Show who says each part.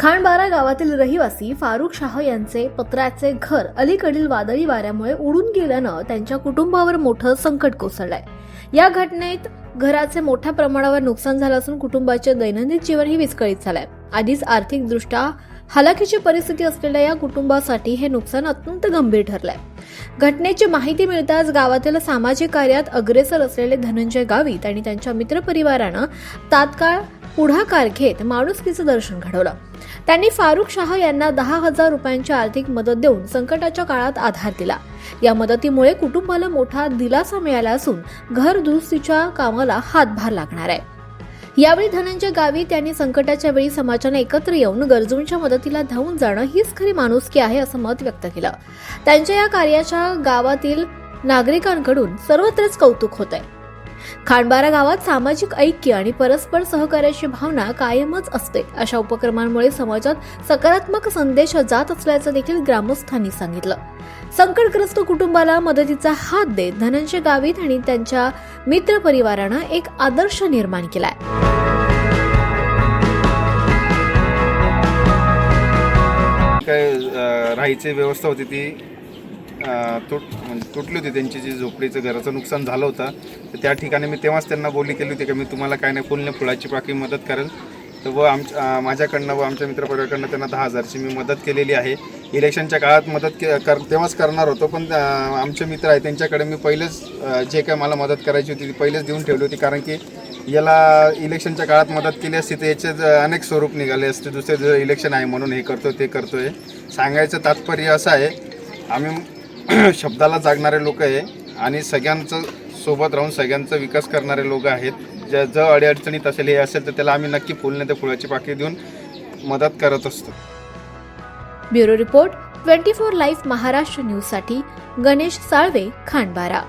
Speaker 1: खांडबारा गावातील रहिवासी फारुख शाह यांचे पत्र्याचे घर अलीकडील वादळी वाऱ्यामुळे उडून गेल्यानं त्यांच्या कुटुंबावर मोठं संकट कोसळलंय। या घटनेत घराचे मोठ्या प्रमाणावर नुकसान झालं असून कुटुंबाचे दैनंदिन जीवनही विस्कळीत झालंय। आधीच आर्थिकदृष्ट्या हलाखीची परिस्थिती असलेल्या या कुटुंबासाठी हे नुकसान अत्यंत गंभीर ठरलंय। घटनेची माहिती मिळताच गावातील सामाजिक कार्यात अग्रेसर असलेले धनंजय गावित आणि त्यांच्या मित्रपरिवारानं तात्काळ पुढाकार घेत माणुसकीचं दर्शन घडवलं। त्यांनी फारुख शाह यांना 10,000 रुपयांची आर्थिक मदत देऊन संकटाच्या काळात आधार दिला। या मदतीमुळे कुटुंबाला मोठा दिलासा मिळाला असून घर दुरुस्तीच्या कामाला हातभार लागणार आहे। यावेळी धनंजय गावित यांनी संकटाच्या वेळी समाजाने एकत्र येऊन गरजूंच्या मदतीला धावून जाणं हीच खरी माणुसकी आहे असं मत व्यक्त केलं। त्यांच्या या कार्याच्या गावातील नागरिकांकडून सर्वत्रच कौतुक होत आहे। खांडबारा गावात सामाजिक ऐक्य आणि परस्पर सहकार्याची भावना कायमच असते। अशा उपक्रमांमुळे समाजात सकारात्मक संदेश जात असल्याचं देखील ग्रामस्थांनी सांगितलं। संकटग्रस्त कुटुंबाला मदतीचा हात देत धनंजय गावित आणि त्यांच्या मित्र परिवारानं एक आदर्श निर्माण केलाय।
Speaker 2: काय राहायची व्यवस्था होती ती तुटली होती। त्यांची जी झोपडीचं घराचं नुकसान झालं होतं तर त्या ठिकाणी मी तेव्हाच त्यांना बोली केली होती की मी तुम्हाला काय नाही फुलने फुलाची पाकळी मदत करेल। तर माझ्याकडनं व आमच्या मित्रपरिवाराकडनं त्यांना 10,000ची मी मदत केलेली आहे। इलेक्शनच्या काळात मदत तेव्हाच करणार होतो, पण आमचे मित्र आहे त्यांच्याकडे मी पहिलेच जे काय मला मदत करायची होती ती पहिलेच देऊन ठेवली होती, कारण की याला इलेक्शनच्या काळात मदत केली असती तर याचे अनेक स्वरूप निघाले असते। दुसरे जे इलेक्शन आहे म्हणून हे करतो ते करतोय। सांगायचं तात्पर्य असं आहे, आम्ही शब्दाला जागणारे लोक आहे आणि सगळ्यांचं सोबत राहून सगळ्यांचा विकास करणारे लोक आहेत। जर अडीअडचणीत असेल हे असेल तर त्याला आम्ही नक्की फुलने ते फुलाची पाकळी देऊन मदत करत असतो।
Speaker 1: Bureau report 24 live Maharashtra news साठी गणेश साळवे, खांडबारा।